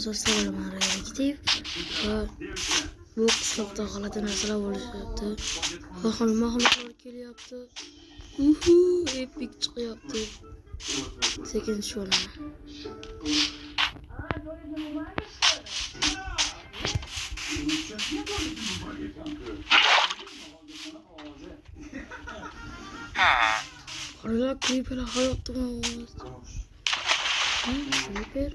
Arkadaşlar selam araya gideyim. Bu kışlıkta halada narsalar oluşuyordu. Mahluklar kelyapti. Epik chiqyapti. Sekin sho'lama. Qaralar creeper hayotda bo'ladi. Creeper.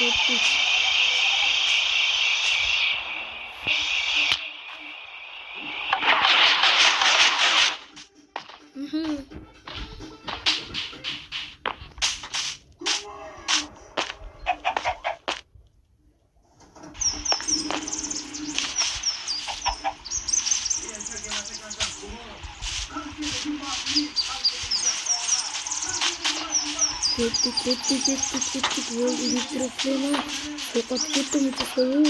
Gittik. Yol elektriklerine sokak gitti mi çıkıyor?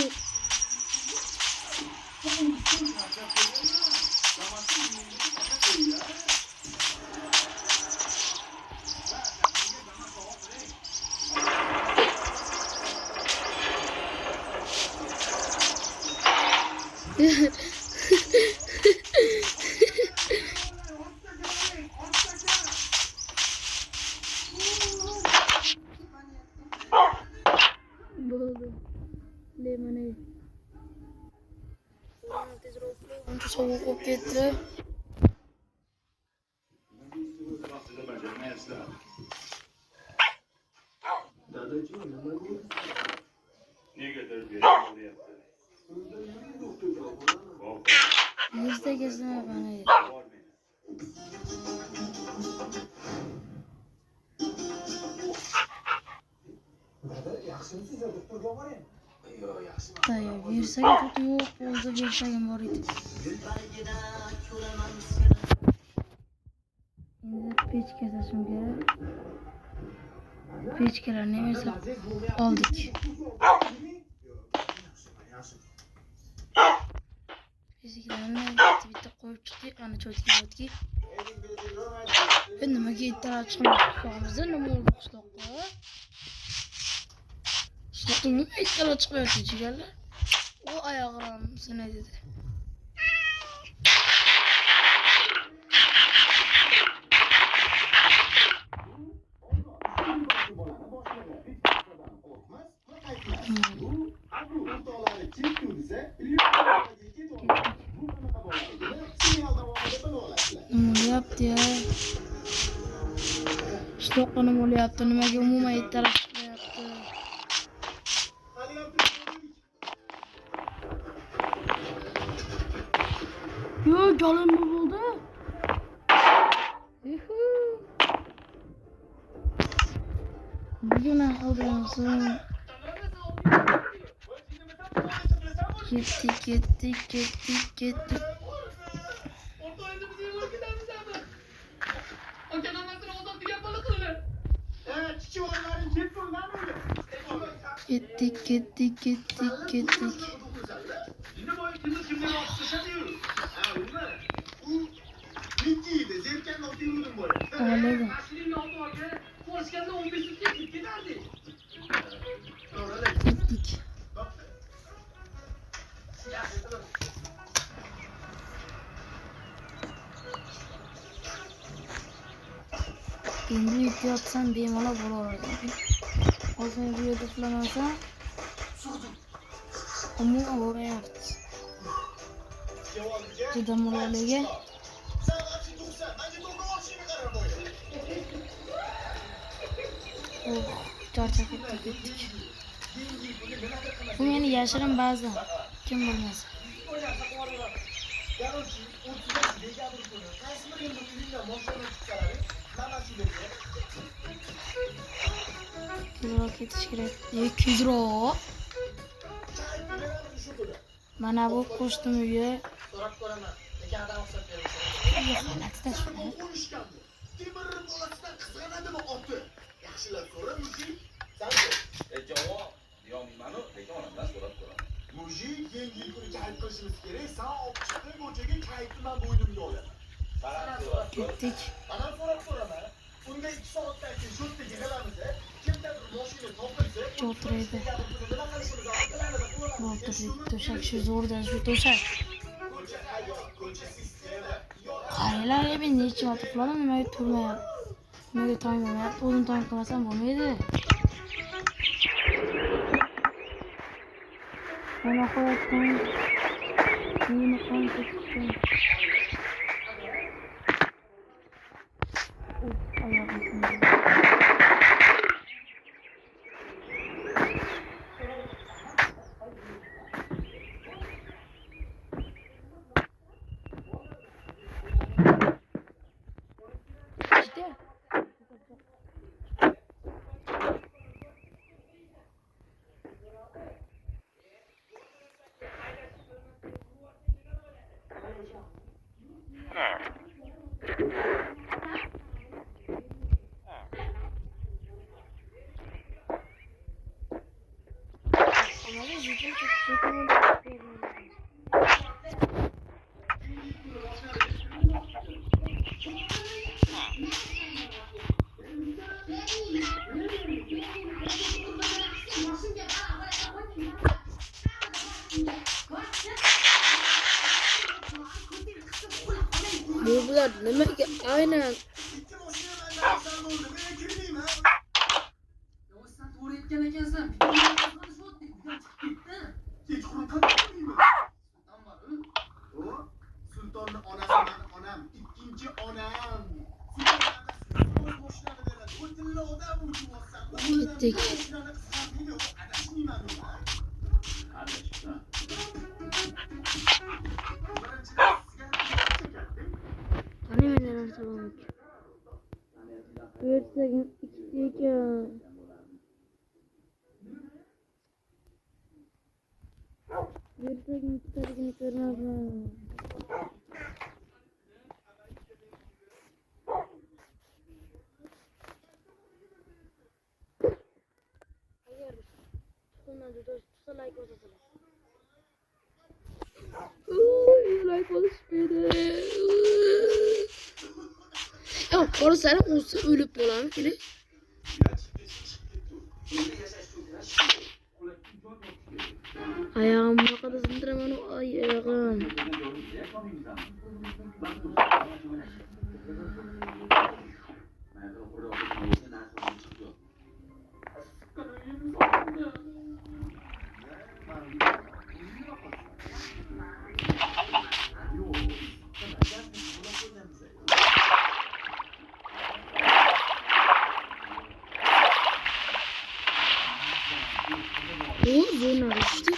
Lemonade. Untuk soğuk gitti. Yüzde gezme bana. Tayyip yürsek tutuyor, oldu bir şeyim var idi. Şimdi peç kesesem gerek. Peçkeler ne mesela aldık. Peçkelerni bitta koyup çıktık, ana çötki. Ben nimaga ittirar chiqmoqchimiz? Nima oldu qishloqqa? Qishloqqa nima ittirar chiqyapti jigarlar? O oyog'im sinay dedi. Ne yaptı ya? Qishloqqa nima bo'lyapti? Nimaga umuman ittirar chiqyapti? Yo, canım mı buldu? Bugün alıyorsun. Gittik. Gittik. Anladım. Gittik. Endi video atsam bemalol bo'laveradi. Hozir video ushlamasa umuman bo'layapti. Juda muloyimligi. Charchab ketdik. Bu meni yashirin ba'zan. Kim bilmasa. Kuzro ketish kerak. Kuzro. Mana bu qo'shdim uyi. So'rab ko'raman. Lekin adam hisob beraman. Temir bolasidan qizg'anadimi oti? Yaxshilab so'ra mujik. Javob deyolmayman-ku, lekin onamdan so'rab ko'raman. Mujik yangi yil kuni kayf qilishimiz kerak. Sen olib chiqib ko'chaga kayfni men bo'ynimga olaman. Ketdik. Ana so'rab ko'raman. Unda 2 soatdan keyin sho'tda yig'ilamiz. Kimdir mashina topilsa, o'tiradi. O'tirdik. To'shak shu zo'rda, shu to'shak. Qaylar ben necha marta qilaman, nimaga turmayapti? Nimaga tayinlamayapti? O'zim tayin qilmasam bo'lmaydi. Mana qo'yapman. Meni qon ketdi. Bular nimaga aynan Sultonni onasi onam, ikkinchi onam. Ketdik. Qani menlar salom. Bu yerdagi ikkita Yerdagi ikkitaligini ko'rmadim. Agar bundan juda like bosasizlar. Like bosishmaydi. Ya qarasana o'zi o'lib bo'lami kerak. Ayağım ne kadar sındıramadım ayağım. O zona işte.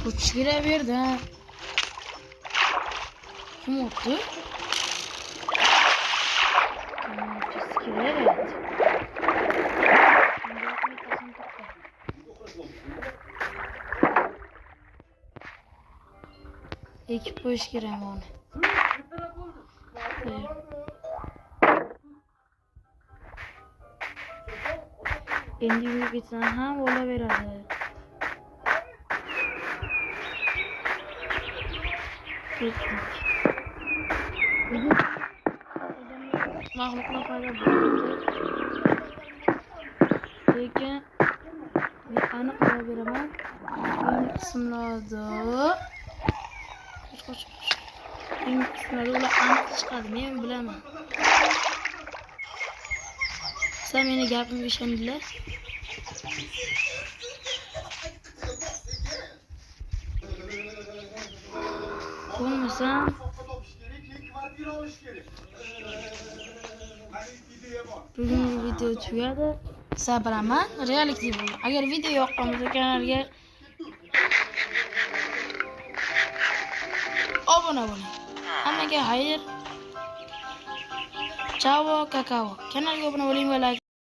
Uçgira verdi ha. Kim attı? Uçgira verdi. Ekip boş girem onu. endi uyga ketsam ham bo'laveradi. Ketdik. Mahluqlar paydo bo'ldi. Lekin men aniq bilaman. Keyingi qismlarda keyingi qismlarda ular aniq chiqadi, men bilaman. Sizlar meni gapimga ishondinglar? Bo'lmasam bugungi video tugadi. Sizlar bilaman, reality bu. Agar video yoqqan bo'lsa kanalga obuna bo'ling. Hammaga xayr. Chao, kakao. Kanalga obuna bo'ling va like